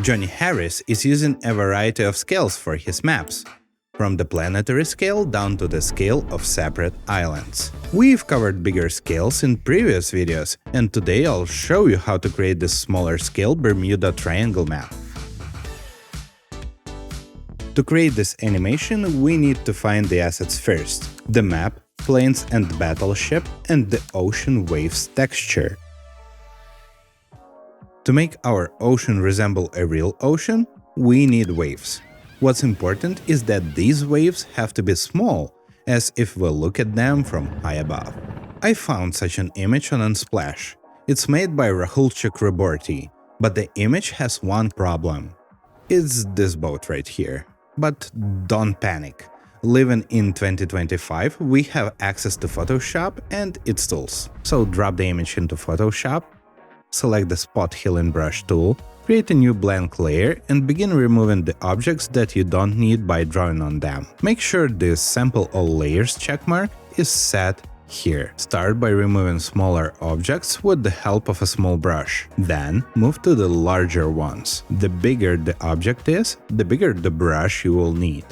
Johnny Harris is using a variety of scales for his maps, from the planetary scale down to the scale of separate islands. We've covered bigger scales in previous videos, and today I'll show you how to create this smaller scale Bermuda Triangle map. To create this animation, we need to find the assets first: the map, planes and battleship, and the ocean waves texture. To make our ocean resemble a real ocean, we need waves. What's important is that these waves have to be small, as if we look at them from high above. I found such an image on Unsplash. It's made by Rahul Chakraborty, but the image has one problem. It's this boat right here. But don't panic. Living in 2025, we have access to Photoshop and its tools. So drop the image into Photoshop, select the Spot Healing Brush tool, create a new blank layer and begin removing the objects that you don't need by drawing on them. Make sure this Sample All Layers checkmark is set here. Start by removing smaller objects with the help of a small brush. Then move to the larger ones. The bigger the object is, the bigger the brush you will need.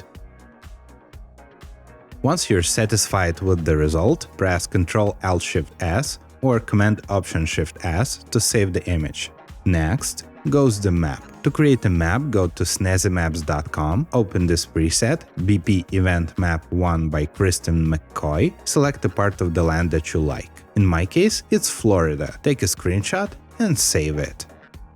Once you're satisfied with the result, press Ctrl-Alt-Shift-S or Command-Option-Shift-S to save the image. Next goes the map. To create a map, go to snazzymaps.com, open this preset, BP Event Map 1 by Kristen McCoy, select a part of the land that you like. In my case, it's Florida. Take a screenshot and save it.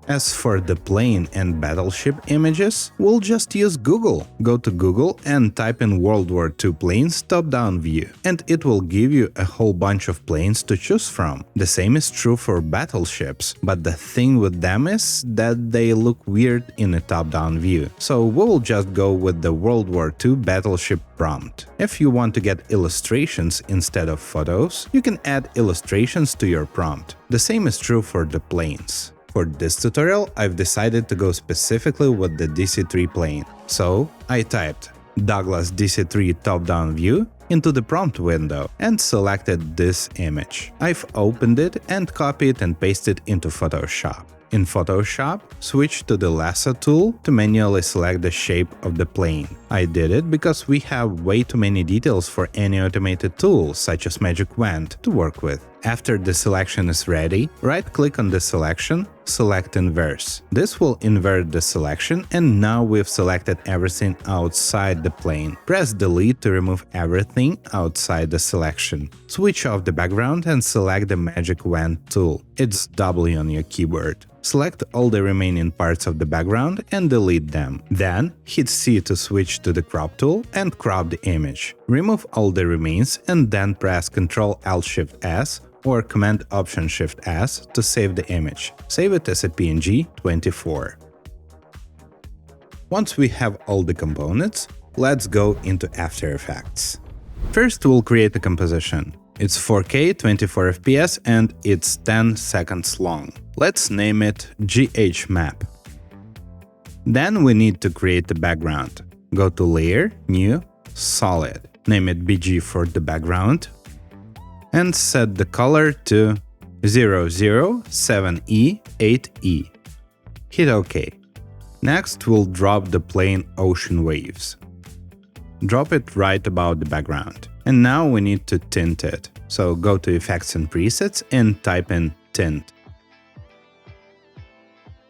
As for the plane and battleship images, we'll just use Google. Go to Google and type in World War II planes top-down view, and it will give you a whole bunch of planes to choose from. The same is true for battleships, but the thing with them is that they look weird in a top-down view. So we'll just go with the World War II battleship prompt. If you want to get illustrations instead of photos, you can add illustrations to your prompt. The same is true for the planes. For this tutorial, I've decided to go specifically with the DC-3 plane. So I typed Douglas DC-3 top-down view into the prompt window and selected this image. I've opened it and copied and pasted into Photoshop. In Photoshop, switch to the lasso tool to manually select the shape of the plane. I did it because we have way too many details for any automated tool, such as Magic Wand, to work with. After the selection is ready, right-click on the selection, select Inverse. This will invert the selection, and now we've selected everything outside the plane. Press Delete to remove everything outside the selection. Switch off the background and select the Magic Wand tool. It's W on your keyboard. Select all the remaining parts of the background and delete them. Then hit C to switch to the crop tool and crop the image. Remove all the remains and then press Ctrl-Alt-Shift-S or Command-Option-Shift-S to save the image. Save it as a PNG 24. Once we have all the components, let's go into After Effects. First, we'll create a composition. It's 4K, 24 FPS and it's 10 seconds long. Let's name it GH Map. Then we need to create the background. Go to Layer, New, Solid. Name it BG for the background. And set the color to 007E8E. Hit OK. Next, we'll drop the plane ocean waves. Drop it right above the background. And now we need to tint it. So go to Effects and Presets and type in Tint.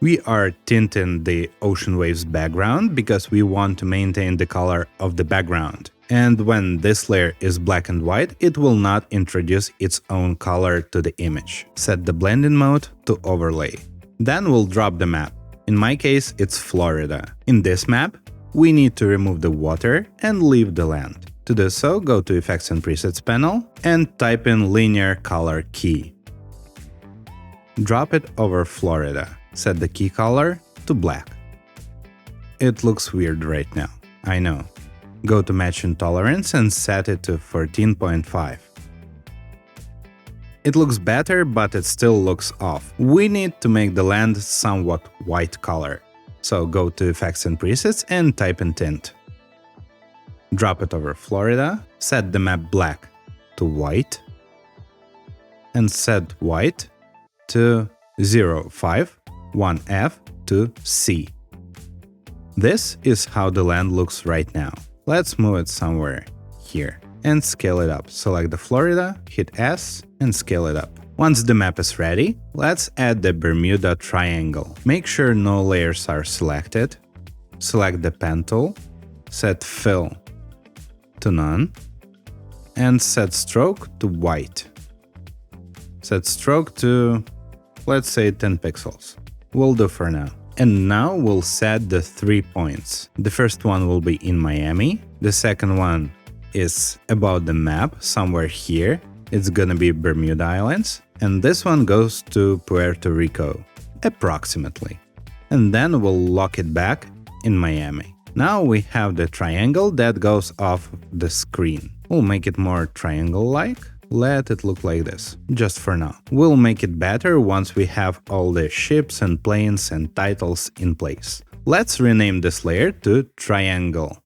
We are tinting the ocean waves background because we want to maintain the color of the background. And when this layer is black and white, it will not introduce its own color to the image. Set the blending mode to Overlay. Then we'll drop the map. In my case, it's Florida. In this map, we need to remove the water and leave the land. To do so, go to Effects and Presets panel and type in Linear Color Key. Drop it over Florida. Set the key color to black. It looks weird right now, I know. Go to Match Intolerance and set it to 14.5. It looks better, but it still looks off. We need to make the land somewhat white color. So go to Effects and Presets and type in Tint. Drop it over Florida, set the map black to white, and set white to 051F to C. This is how the land looks right now. Let's move it somewhere here and scale it up. Select the Florida, hit S and scale it up. Once the map is ready, let's add the Bermuda Triangle. Make sure no layers are selected. Select the pen tool, set fill to none, and set stroke to white. Set stroke to, let's say, 10 pixels. Will do for now. And now we'll set the 3 points. The first one will be in Miami. The second one is about the map, somewhere here. It's gonna be Bermuda Islands. And this one goes to Puerto Rico, approximately. And then we'll lock it back in Miami. Now we have the triangle that goes off the screen. We'll make it more triangle-like. Let it look like this, just for now. We'll make it better once we have all the ships and planes and titles in place. Let's rename this layer to Triangle.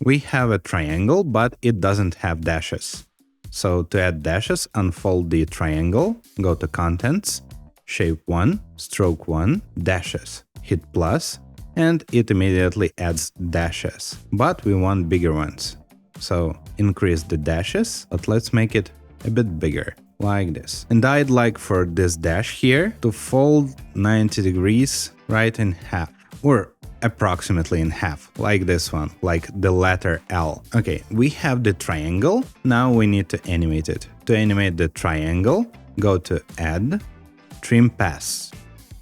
We have a triangle, but it doesn't have dashes. So to add dashes, unfold the triangle, go to Contents, Shape 1, Stroke 1, Dashes. Hit plus, and it immediately adds dashes. But we want bigger ones. So increase the dashes, but let's make it a bit bigger, like this. And I'd like for this dash here to fold 90 degrees right in half, or approximately in half, like this one, like the letter L. Okay, we have the triangle, now we need to animate it. To animate the triangle, go to Add, Trim Pass.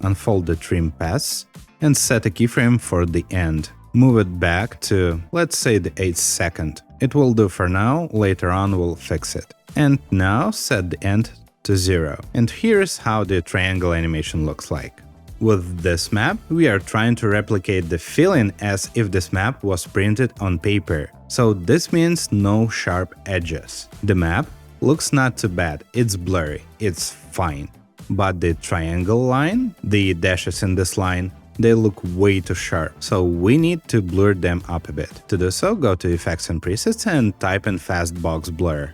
Unfold the Trim Pass and set a keyframe for the end. Move it back to, let's say, the 8th second. It will do for now, later on we'll fix it. And now set the end to 0. And here's how the triangle animation looks like. With this map, we are trying to replicate the feeling as if this map was printed on paper. So this means no sharp edges. The map looks not too bad, it's blurry, it's fine. But the triangle line, the dashes in this line, they look way too sharp, so we need to blur them up a bit. To do so, go to Effects and Presets and type in Fastbox Blur.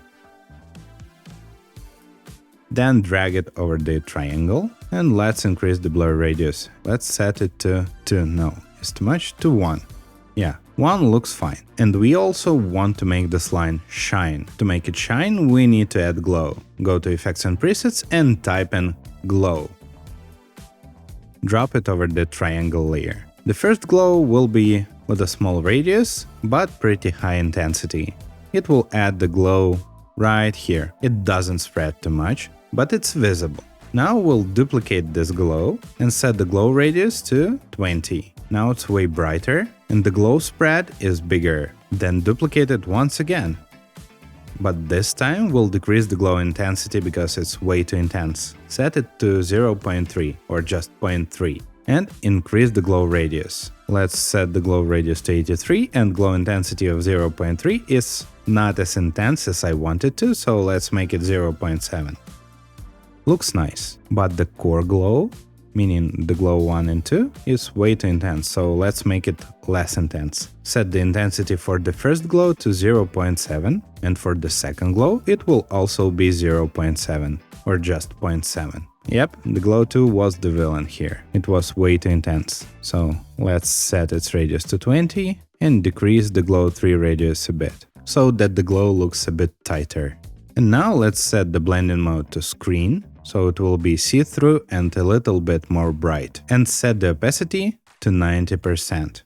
Then drag it over the triangle, and let's increase the blur radius. Let's set it to 2, no, it's too much, to 1. Yeah, 1 looks fine. And we also want to make this line shine. To make it shine, we need to add glow. Go to Effects and Presets and type in Glow. Drop it over the triangle layer. The first glow will be with a small radius, but pretty high intensity. It will add the glow right here. It doesn't spread too much, but it's visible. Now we'll duplicate this glow and set the glow radius to 20. Now it's way brighter and the glow spread is bigger. Then duplicate it once again. But this time we'll decrease the glow intensity because it's way too intense. Set it to 0.3 or just 0.3 and increase the glow radius. Let's set the glow radius to 83 and glow intensity of 0.3 is not as intense as I wanted to, so let's make it 0.7. Looks nice, but the core glow, meaning the glow 1 and 2, is way too intense, so let's make it less intense. Set the intensity for the first glow to 0.7, and for the second glow it will also be 0.7, or just 0.7. Yep, the glow 2 was the villain here. It was way too intense. So let's set its radius to 20 and decrease the glow 3 radius a bit, so that the glow looks a bit tighter. And now let's set the blending mode to screen, so it will be see-through and a little bit more bright. And set the opacity to 90%.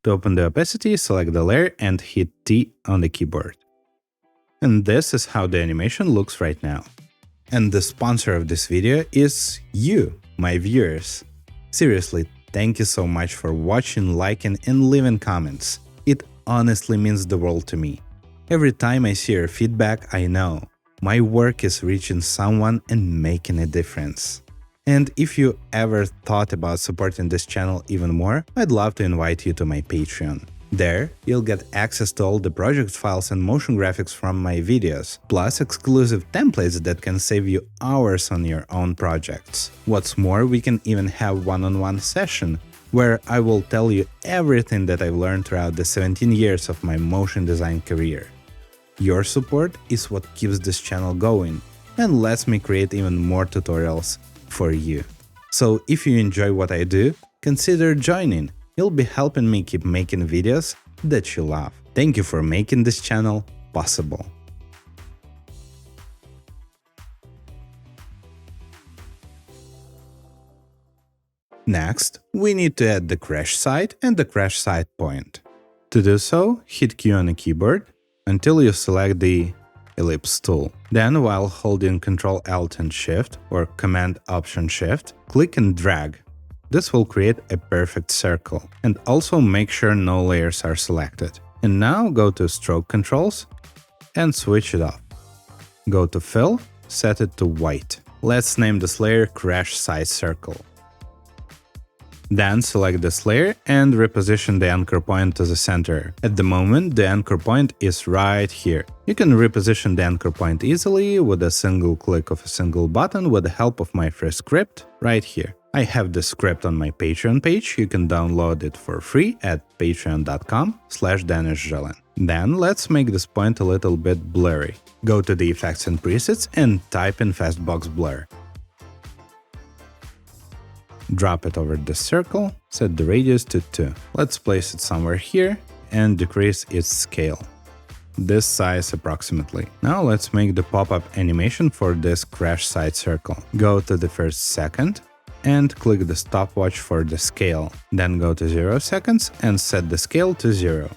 To open the opacity, select the layer and hit T on the keyboard. And this is how the animation looks right now. And the sponsor of this video is you, my viewers. Seriously, thank you so much for watching, liking and leaving comments. It honestly means the world to me. Every time I see your feedback, I know my work is reaching someone and making a difference. And if you ever thought about supporting this channel even more, I'd love to invite you to my Patreon. There, you'll get access to all the project files and motion graphics from my videos, plus exclusive templates that can save you hours on your own projects. What's more, we can even have one-on-one session, where I will tell you everything that I've learned throughout the 17 years of my motion design career. Your support is what keeps this channel going and lets me create even more tutorials for you. So if you enjoy what I do, consider joining. You'll be helping me keep making videos that you love. Thank you for making this channel possible. Next, we need to add the crash site and the crash site point. To do so, hit Q on the keyboard until you select the ellipse tool. Then, while holding Ctrl Alt and Shift or Command Option Shift, click and drag. This will create a perfect circle, and also make sure no layers are selected. And now go to Stroke Controls and switch it off. Go to Fill, set it to white. Let's name this layer Crash Site Circle. Then select this layer and reposition the anchor point to the center. At the moment, the anchor point is right here. You can reposition the anchor point easily with a single click of a single button with the help of my free script right here. I have the script on my Patreon page. You can download it for free at patreon.com/DennisJelin. Then let's make this point a little bit blurry. Go to the effects and presets and type in Fastbox Blur. Drop it over the circle, set the radius to 2. Let's place it somewhere here and decrease its scale. This size approximately. Now let's make the pop-up animation for this crash site circle. Go to the first second and click the stopwatch for the scale. Then go to 0 seconds and set the scale to 0.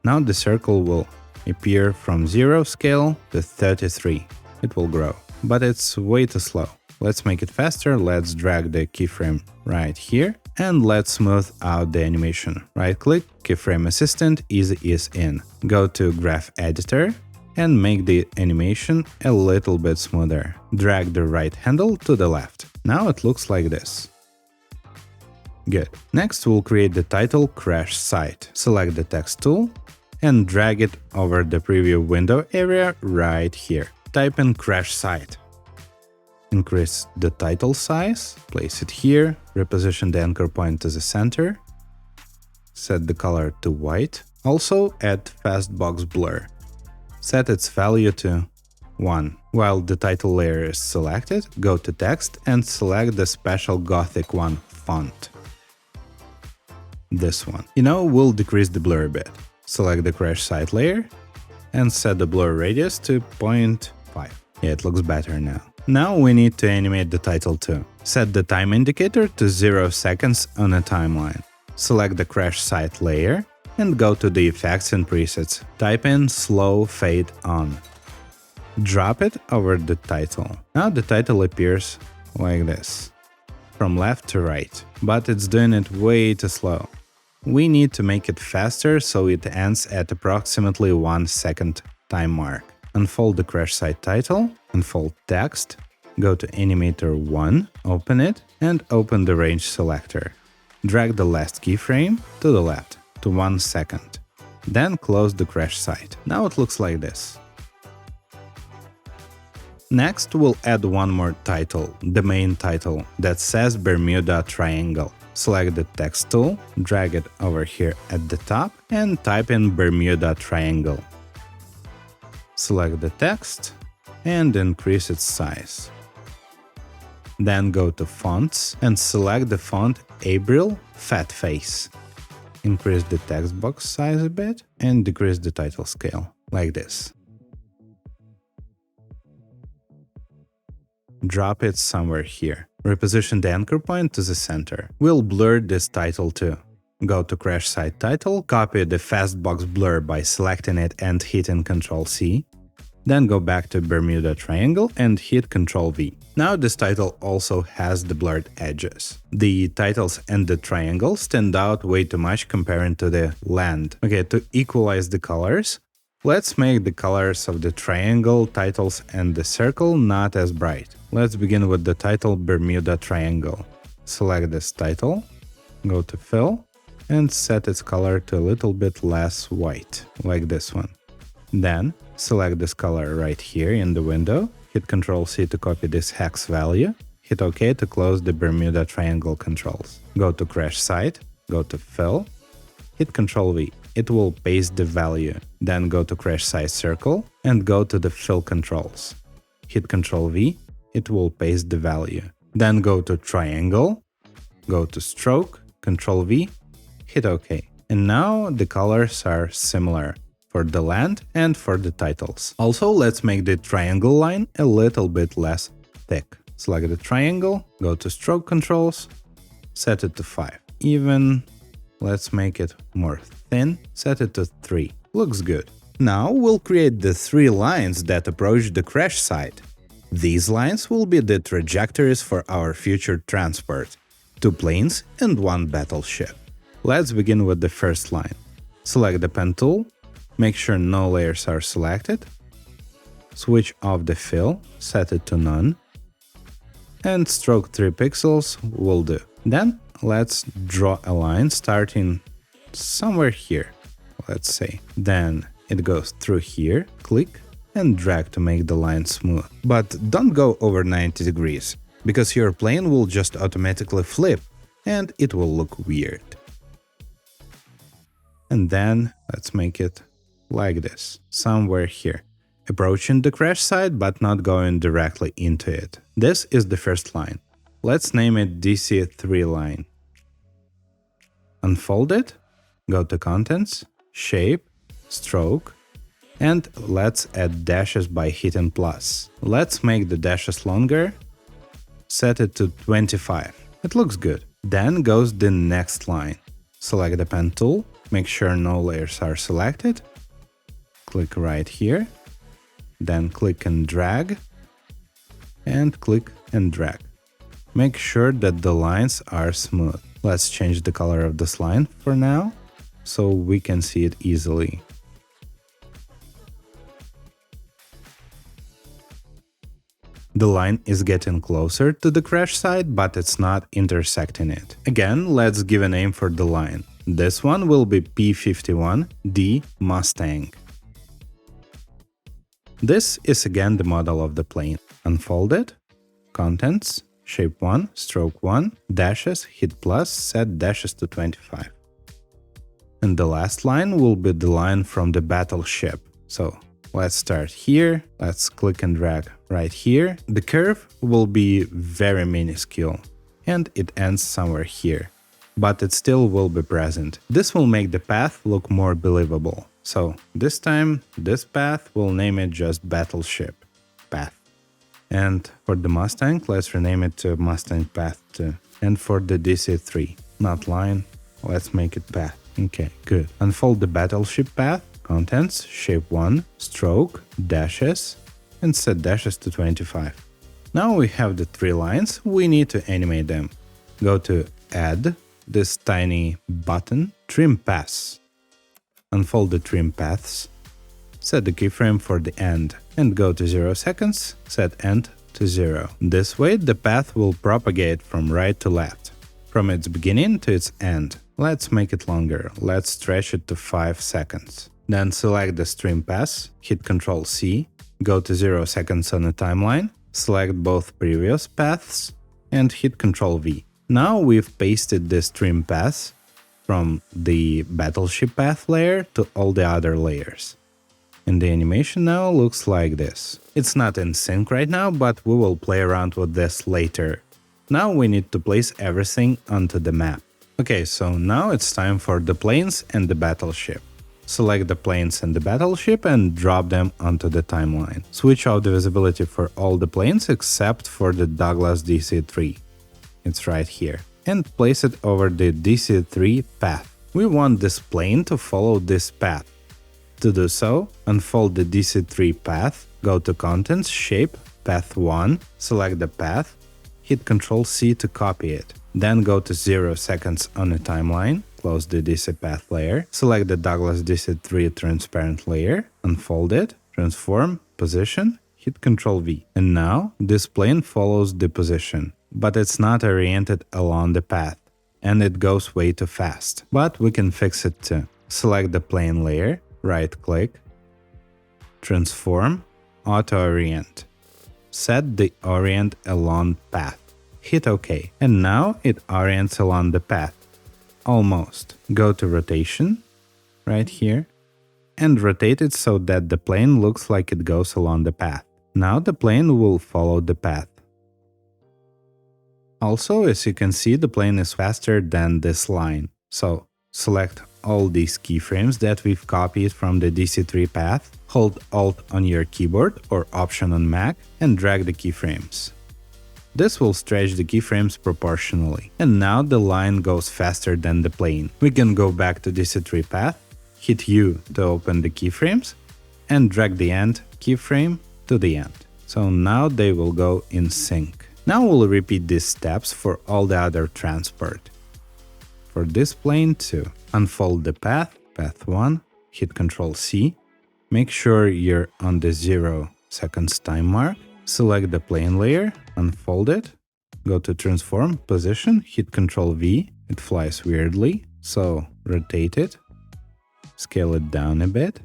Now the circle will appear from 0 scale to 33. It will grow, but it's way too slow. Let's make it faster. Let's drag the keyframe right here and let's smooth out the animation. Right click, keyframe assistant, easy ease in. Go to graph editor and make the animation a little bit smoother. Drag the right handle to the left. Now it looks like this. Good. Next we'll create the title Crash Site. Select the text tool and drag it over the preview window area right here. Type in Crash Site. Increase the title size, place it here, reposition the anchor point to the center, set the color to white, also add Fastbox Blur. Set its value to 1. While the title layer is selected, go to Text and select the special Gothic one font. This one. We'll decrease the blur a bit. Select the Crash Site layer and set the blur radius to 0.5. Yeah, it looks better now. Now we need to animate the title too. Set the time indicator to 0 seconds on a timeline. Select the Crash Site layer and go to the effects and presets. Type in Slow Fade On. Drop it over the title. Now the title appears like this, from left to right, but it's doing it way too slow. We need to make it faster so it ends at approximately 1 second time mark. Unfold the Crash Site title, unfold text, go to Animator 1, open it, and open the range selector. Drag the last keyframe to the left, to 1 second. Then close the Crash Site. Now it looks like this. Next, we'll add one more title, the main title, that says Bermuda Triangle. Select the text tool, drag it over here at the top, and type in Bermuda Triangle. Select the text and increase its size. Then go to Fonts and select the font Abril Fat Face. Increase the text box size a bit and decrease the title scale, like this. Drop it somewhere here. Reposition the anchor point to the center. We'll blur this title too. Go to Crash Site title, copy the Fastbox Blur by selecting it and hitting Ctrl-C. Then go back to Bermuda Triangle and hit Ctrl-V. Now this title also has the blurred edges. The titles and the triangle stand out way too much comparing to the land. Okay, to equalize the colors, let's make the colors of the triangle, titles and the circle not as bright. Let's begin with the title Bermuda Triangle. Select this title, go to Fill, and set its color to a little bit less white, like this one. Then, select this color right here in the window, hit Ctrl-C to copy this hex value, hit OK to close the Bermuda Triangle controls. Go to Crash Site, go to Fill, hit Ctrl-V. It will paste the value. Then go to Crash Site Circle and go to the Fill controls. Hit Ctrl-V, it will paste the value. Then go to Triangle, go to Stroke, Ctrl V, hit OK. And now the colors are similar for the land and for the titles. Also, let's make the triangle line a little bit less thick. Select the triangle, go to stroke controls, set it to 5. Even, let's make it more thin, set it to 3. Looks good. Now we'll create the 3 lines that approach the crash site. These lines will be the trajectories for our future transport, 2 planes and 1 battleship. Let's begin with the first line. Select the pen tool, make sure no layers are selected, switch off the fill, set it to none, and stroke 3 pixels will do. Then let's draw a line starting somewhere here, let's say. Then it goes through here, click and drag to make the line smooth. But don't go over 90 degrees, because your plane will just automatically flip and it will look weird. And then let's make it like this, somewhere here, approaching the crash site but not going directly into it. This is the first line. Let's name it DC3 line. Unfold it, go to Contents, Shape, Stroke, and let's add dashes by hitting plus. Let's make the dashes longer, set it to 25. It looks good. Then goes the next line. Select the pen tool, make sure no layers are selected, click right here, then click and drag, and click and drag. Make sure that the lines are smooth. Let's change the color of this line for now, so we can see it easily. The line is getting closer to the crash site, but it's not intersecting it. Again, let's give a name for the line. This one will be P51D Mustang. This is again the model of the plane. Unfold it, Contents, Shape 1, Stroke 1, Dashes, hit plus, set dashes to 25. And the last line will be the line from the battleship. So let's start here, let's click and drag right here. The curve will be very minuscule and it ends somewhere here, but it still will be present. This will make the path look more believable. So this time, this path, we'll name it just Battleship Path. And for the Mustang, let's rename it to Mustang Path 2. And for the DC3, not line, let's make it Path. Okay, good. Unfold the Battleship Path, Contents, Shape 1, Stroke, Dashes, and set dashes to 25. Now we have the 3 lines, we need to animate them. Go to Add, this tiny button, Trim Paths. Unfold the Trim Paths, set the keyframe for the end, and go to 0 seconds, set end to 0. This way the path will propagate from right to left, from its beginning to its end. Let's make it longer, let's stretch it to 5 seconds. Then select the Trim Paths, hit Ctrl C, go to 0 seconds on the timeline, select both previous paths, and hit Ctrl V. Now we've pasted this trim path from the Battleship path layer to all the other layers. And the animation now looks like this. It's not in sync right now, but we will play around with this later. Now we need to place everything onto the map. Okay, so now it's time for the planes and the battleship. Select the planes and the battleship and drop them onto the timeline. Switch off the visibility for all the planes except for the Douglas DC-3. It's right here. And place it over the DC-3 path. We want this plane to follow this path. To do so, unfold the DC-3 path, go to Contents, Shape, Path 1, select the path, hit Ctrl C to copy it. Then go to 0 seconds on the timeline, close the DC path layer, select the Douglas DC-3 transparent layer, unfold it, transform, position, hit Ctrl V. And now this plane follows the position, but it's not oriented along the path, and it goes way too fast. But we can fix it too. Select the plane layer, right-click, transform, auto-orient. Set the orient along path. Hit OK. And now it orients along the path. Almost. Go to rotation, right here, and rotate it so that the plane looks like it goes along the path. Now the plane will follow the path. Also, as you can see, the plane is faster than this line. So select all these keyframes that we've copied from the DC3 path, hold Alt on your keyboard or Option on Mac and drag the keyframes. This will stretch the keyframes proportionally. And now the line goes faster than the plane. We can go back to DC3 path, hit U to open the keyframes, and drag the end keyframe to the end. So now they will go in sync. Now we'll repeat these steps for all the other transport. For this plane too, unfold the path, path 1, hit Ctrl C, make sure you're on the 0 seconds time mark, select the plane layer, unfold it, go to transform, position, hit Ctrl V, it flies weirdly, so rotate it, scale it down a bit,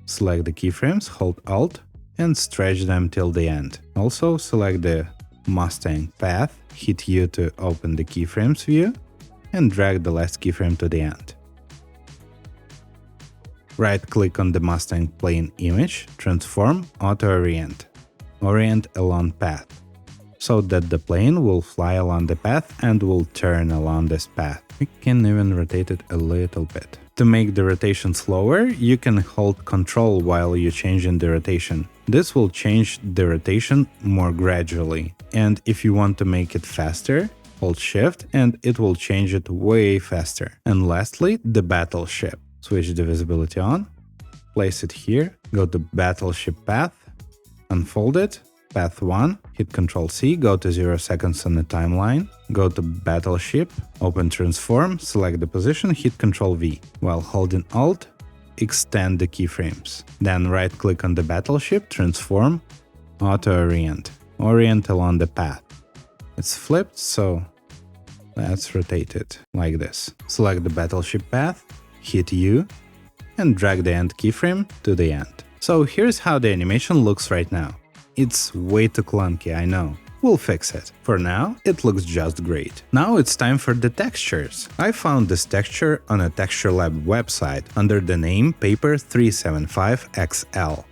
select the keyframes, hold Alt, and stretch them till the end. Also select the Mustang path, hit U to open the keyframes view, and drag the last keyframe to the end. Right-click on the Mustang plane image, transform, auto-orient. Orient along path, so that the plane will fly along the path and will turn along this path. We can even rotate it a little bit. To make the rotation slower, you can hold Ctrl while you're changing the rotation. This will change the rotation more gradually. And if you want to make it faster, hold Shift and it will change it way faster. And lastly, the Battleship. Switch the visibility on, place it here, go to Battleship path, unfold it, path 1, hit Ctrl C, go to 0 seconds on the timeline, go to Battleship, open transform, select the position, hit Ctrl V. While holding Alt, extend the keyframes. Then right-click on the Battleship, transform, auto-orient. Orient along the path. It's flipped, so let's rotate it like this. Select the Battleship path, hit U, and drag the end keyframe to the end. So here's how the animation looks right now. It's way too clunky, I know. We'll fix it. For now, it looks just great. Now it's time for the textures. I found this texture on a Texture Lab website under the name Paper375XL.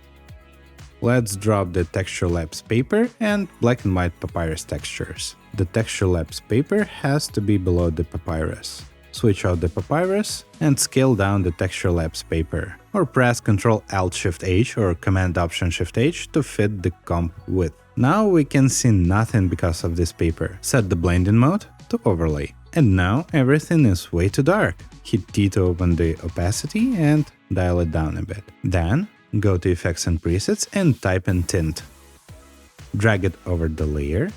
Let's drop the Texture Labs paper and black and white papyrus textures. The Texture Labs paper has to be below the papyrus. Switch out the papyrus and scale down the Texture Labs paper, or press Ctrl-Alt-Shift-H or Command-Option-Shift-H to fit the comp width. Now we can see nothing because of this paper. Set the blending mode to overlay. And now everything is way too dark. Hit T to open the opacity and dial it down a bit. Then go to Effects and Presets and type in Tint. Drag it over the layer.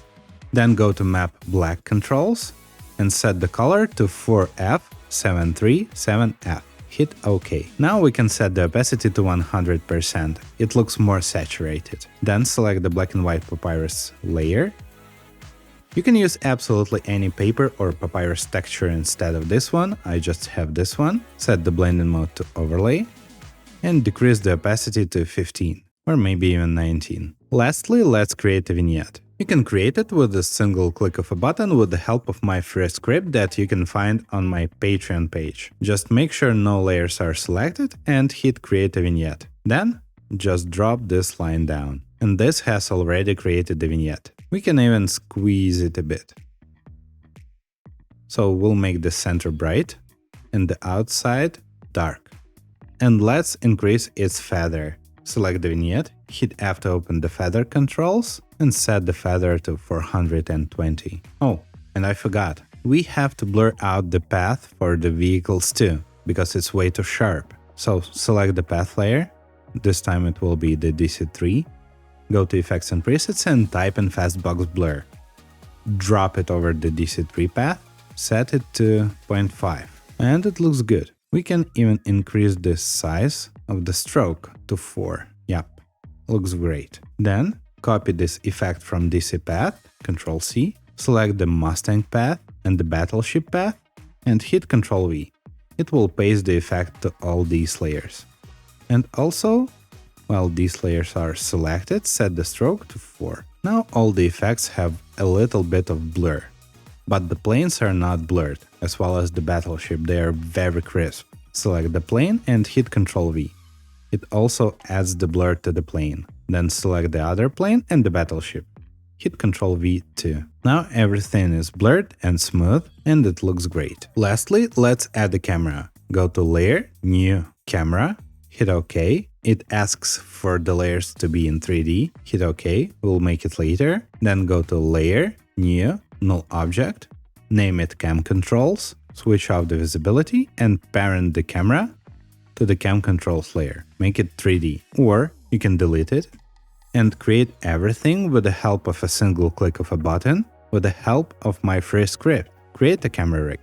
Then go to Map Black Controls and set the color to 4F737F. Hit OK. Now we can set the opacity to 100%. It looks more saturated. Then select the black and white papyrus layer. You can use absolutely any paper or papyrus texture instead of this one. I just have this one. Set the blending mode to overlay and decrease the opacity to 15 or maybe even 19. Lastly, let's create a vignette. You can create it with a single click of a button with the help of my free script that you can find on my Patreon page. Just make sure no layers are selected and hit Create a Vignette. Then just drop this line down. And this has already created the vignette. We can even squeeze it a bit. So we'll make the center bright and the outside dark. And let's increase its feather. Select the vignette, hit F to open the feather controls, and set the feather to 420. Oh, and I forgot. We have to blur out the path for the vehicles too, because it's way too sharp. So select the path layer. This time it will be the DC3. Go to Effects and Presets and type in Fastbox Blur. Drop it over the DC3 path, set it to 0.5. And it looks good. We can even increase the size of the stroke to 4. Yep, looks great. Then copy this effect from DC path, Ctrl C, select the Mustang path and the Battleship path, and hit Ctrl V. It will paste the effect to all these layers. And also, while these layers are selected, set the stroke to 4. Now all the effects have a little bit of blur. But the planes are not blurred, as well as the Battleship, they are very crisp. Select the plane and hit Ctrl V. It also adds the blur to the plane. Then select the other plane and the Battleship. Hit Ctrl V too. Now everything is blurred and smooth, and it looks great. Lastly, let's add a camera. Go to Layer, New, Camera, hit OK. It asks for the layers to be in 3D, hit OK, we'll make it later. Then go to Layer, New, Null Object, name it Cam Controls, switch off the visibility, and parent the camera to the Cam Controls layer. Make it 3D, or you can delete it and create everything with the help of a single click of a button with the help of my free script. Create a camera rig.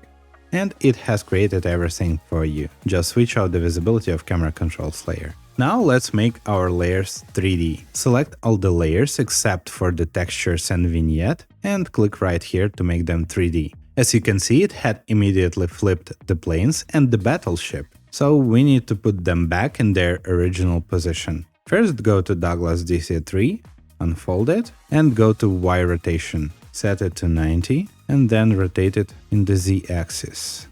And it has created everything for you. Just switch out the visibility of camera controls layer. Now let's make our layers 3D. Select all the layers except for the textures and vignette and click right here to make them 3D. As you can see, it had immediately flipped the planes and the battleship. So we need to put them back in their original position. First go to Douglas DC-3, unfold it, and go to Y rotation. Set it to 90, and then rotate it in the Z-axis.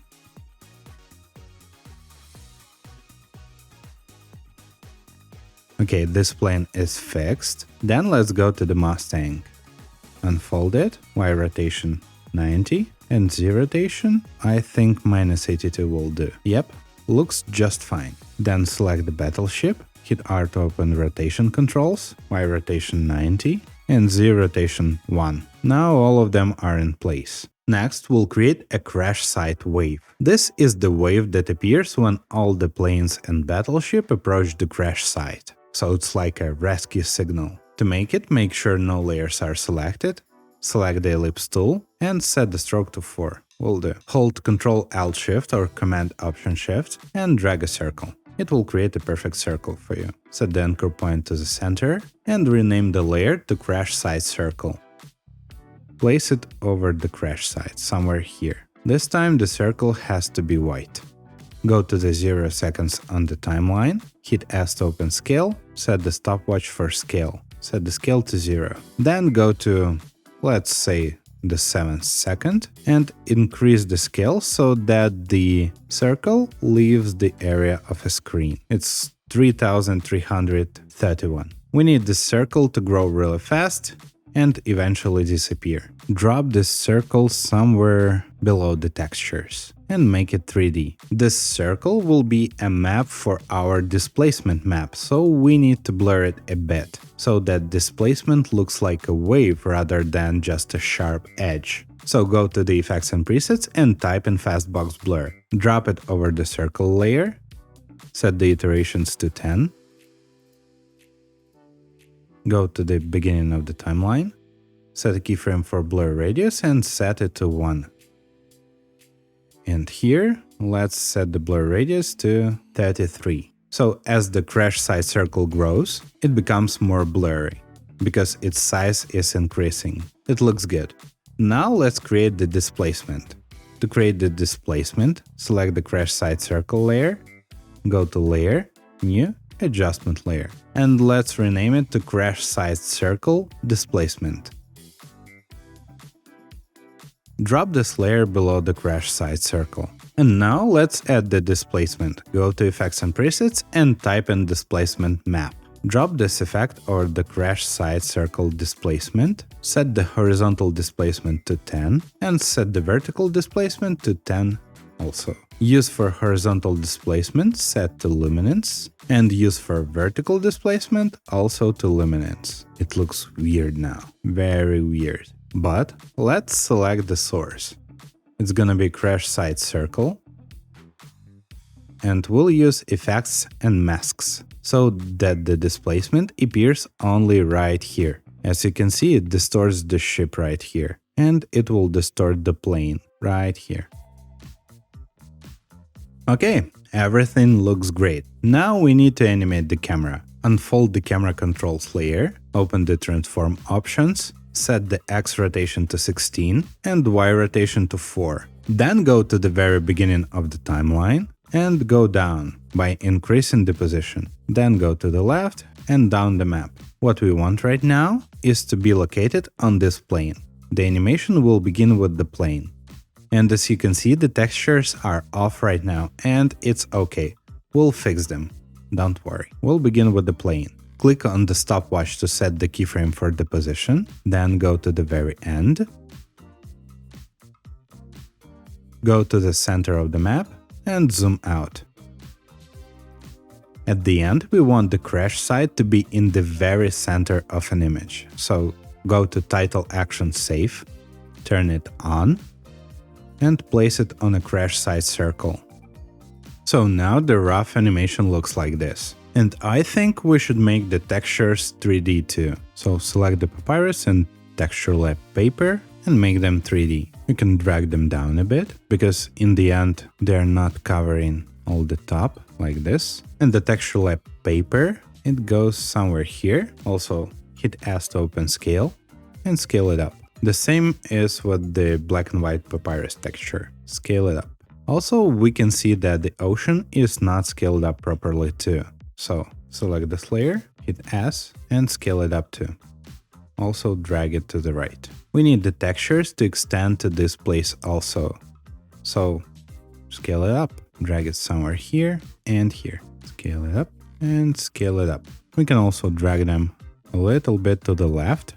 Okay, this plane is fixed. Then let's go to the Mustang. Unfold it, Y rotation 90, and Z rotation, I think -82 will do. Yep, looks just fine. Then select the Battleship, hit R to open rotation controls, Y rotation 90, and Z rotation 1. Now all of them are in place. Next, we'll create a crash site wave. This is the wave that appears when all the planes and battleship approach the crash site. So it's like a rescue signal. To make it, make sure no layers are selected, select the ellipse tool, and set the stroke to 4. Will do. Hold Ctrl-Alt-Shift or Command-Option-Shift and drag a circle. It will create a perfect circle for you. Set the anchor point to the center and rename the layer to Crash Site Circle. Place it over the crash site, somewhere here. This time the circle has to be white. Go to the 0 seconds on the timeline, hit S to open scale, set the stopwatch for scale, set the scale to 0. Then go to, let's say, the 7th second and increase the scale so that the circle leaves the area of a screen. It's 3331. We need the circle to grow really fast and eventually disappear. Drop this circle somewhere below the textures and make it 3D. This circle will be a map for our displacement map, so we need to blur it a bit, so that displacement looks like a wave rather than just a sharp edge. So go to the effects and presets and type in Fastbox Blur. Drop it over the circle layer, set the iterations to 10. Go to the beginning of the timeline, set a keyframe for blur radius and set it to 1. And here, let's set the blur radius to 33. So as the crash site circle grows, it becomes more blurry, because its size is increasing. It looks good. Now let's create the displacement. To create the displacement, select the crash site circle layer, go to Layer, New, Adjustment layer, and let's rename it to Crash Site Circle Displacement. Drop this layer below the crash site circle. And now let's add the displacement. Go to Effects and Presets and type in Displacement Map. Drop this effect over the crash site circle displacement, set the horizontal displacement to 10, and set the vertical displacement to 10 also. Use for horizontal displacement set to luminance, and use for vertical displacement also to luminance. It looks weird now, very weird. But let's select the source. It's gonna be crash site circle, and we'll use effects and masks so that the displacement appears only right here. As you can see, it distorts the ship right here, and it will distort the plane right here. Okay, everything looks great. Now we need to animate the camera. Unfold the camera controls layer, open the transform options, set the X rotation to 16 and Y rotation to 4. Then go to the very beginning of the timeline and go down by increasing the position. Then go to the left and down the map. What we want right now is to be located on this plane. The animation will begin with the plane. And as you can see, the textures are off right now, and it's okay. We'll fix them. Don't worry. We'll begin with the plane. Click on the stopwatch to set the keyframe for the position, then go to the very end, go to the center of the map and zoom out. At the end, we want the crash site to be in the very center of an image. So go to Title Action Safe, turn it on, and place it on a crash site circle. So now the rough animation looks like this. And I think we should make the textures 3D too. So select the papyrus and texture lab paper and make them 3D. You can drag them down a bit, because in the end they're not covering all the top like this. And the texture lab paper, it goes somewhere here. Also hit S to open scale and scale it up. The same is with the black and white papyrus texture. Scale it up. Also, we can see that the ocean is not scaled up properly too. So select this layer, hit S and scale it up too. Also drag it to the right. We need the textures to extend to this place also. So scale it up, drag it somewhere here and here. Scale it up and scale it up. We can also drag them a little bit to the left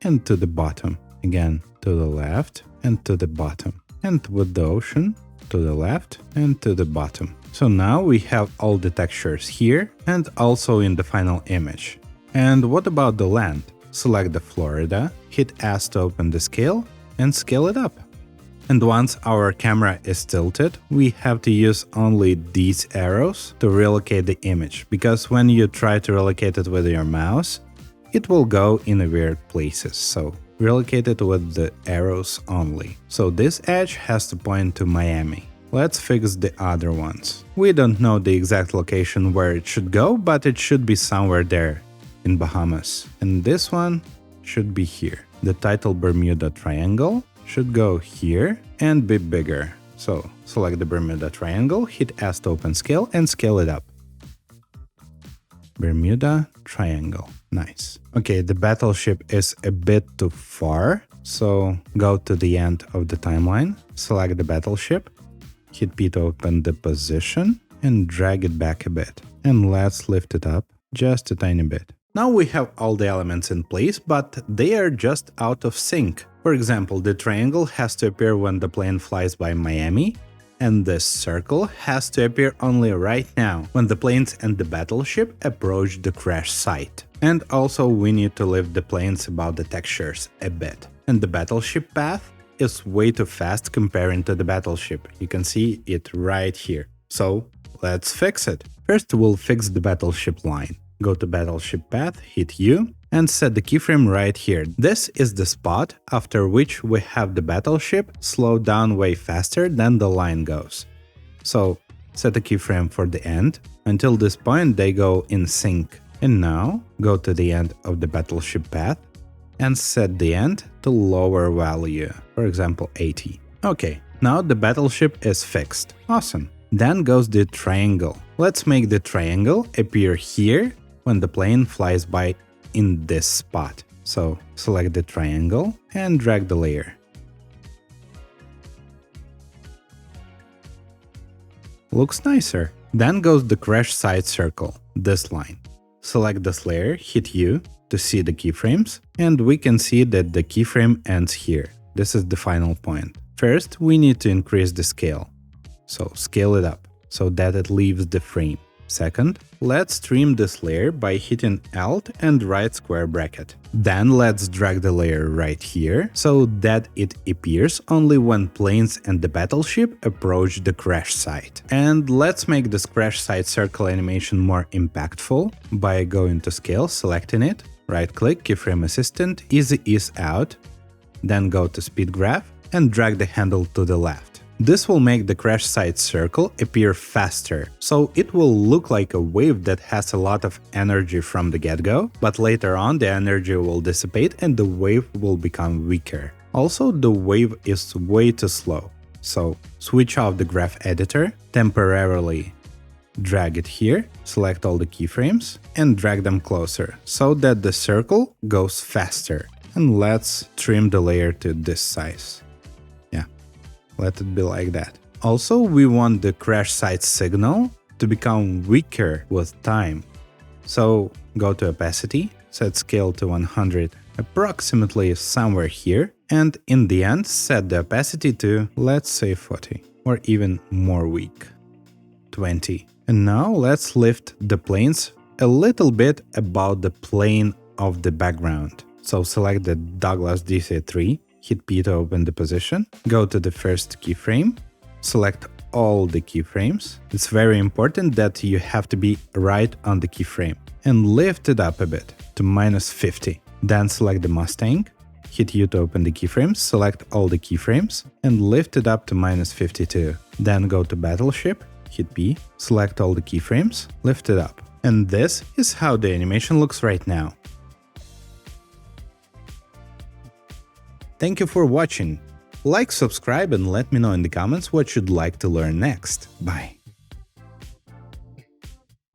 and to the bottom. Again, to the left and to the bottom. And with the ocean, to the left and to the bottom. So now we have all the textures here and also in the final image. And what about the land? Select the Florida, hit S to open the scale and scale it up. And once our camera is tilted, we have to use only these arrows to relocate the image, because when you try to relocate it with your mouse, it will go in weird places. So relocate it with the arrows only. So this edge has to point to Miami. Let's fix the other ones. We don't know the exact location where it should go, but it should be somewhere there in Bahamas. And this one should be here. The title Bermuda Triangle should go here and be bigger. So select the Bermuda Triangle, hit S to open scale and scale it up. Bermuda Triangle. Nice. Okay, the battleship is a bit too far, so go to the end of the timeline, select the battleship, hit P to open the position, and drag it back a bit. And let's lift it up just a tiny bit. Now we have all the elements in place, but they are just out of sync. For example, the triangle has to appear when the plane flies by Miami, and this circle has to appear only right now, when the planes and the battleship approach the crash site. And also we need to lift the planes above the textures a bit. And the battleship path is way too fast comparing to the battleship. You can see it right here. So let's fix it. First we'll fix the battleship line. Go to battleship path, hit U, and set the keyframe right here. This is the spot after which we have the battleship slow down way faster than the line goes. So set a keyframe for the end. Until this point they go in sync. And now go to the end of the battleship path and set the end to lower value, for example 80. Okay, now the battleship is fixed. Awesome. Then goes the triangle. Let's make the triangle appear here when the plane flies by in this spot. So select the triangle and drag the layer. Looks nicer. Then goes the crash site circle, this line. Select this layer, hit U to see the keyframes, and we can see that the keyframe ends here. This is the final point. First, we need to increase the scale. So scale it up so that it leaves the frame. Second, let's trim this layer by hitting Alt and right square bracket. Then let's drag the layer right here so that it appears only when planes and the battleship approach the crash site. And let's make this crash site circle animation more impactful by going to scale, selecting it, right click, keyframe assistant, easy ease out, then go to speed graph and drag the handle to the left. This will make the crash site circle appear faster, so it will look like a wave that has a lot of energy from the get-go, but later on the energy will dissipate and the wave will become weaker. Also, the wave is way too slow, so switch off the graph editor, temporarily drag it here, select all the keyframes and drag them closer so that the circle goes faster. And let's trim the layer to this size. Let it be like that. Also, we want the crash site signal to become weaker with time. So go to opacity, set scale to 100, approximately somewhere here, and in the end set the opacity to, let's say 40. or even more weak. 20. And now let's lift the planes a little bit above the plane of the background. So select the Douglas DC-3, hit P to open the position, go to the first keyframe, select all the keyframes. It's very important that you have to be right on the keyframe, and lift it up a bit to -50. Then select the Mustang, hit U to open the keyframes, select all the keyframes, and lift it up to -52. Then go to Battleship, hit P, select all the keyframes, lift it up. And this is how the animation looks right now. Thank you for watching. Like, subscribe, and let me know in the comments what you'd like to learn next. Bye.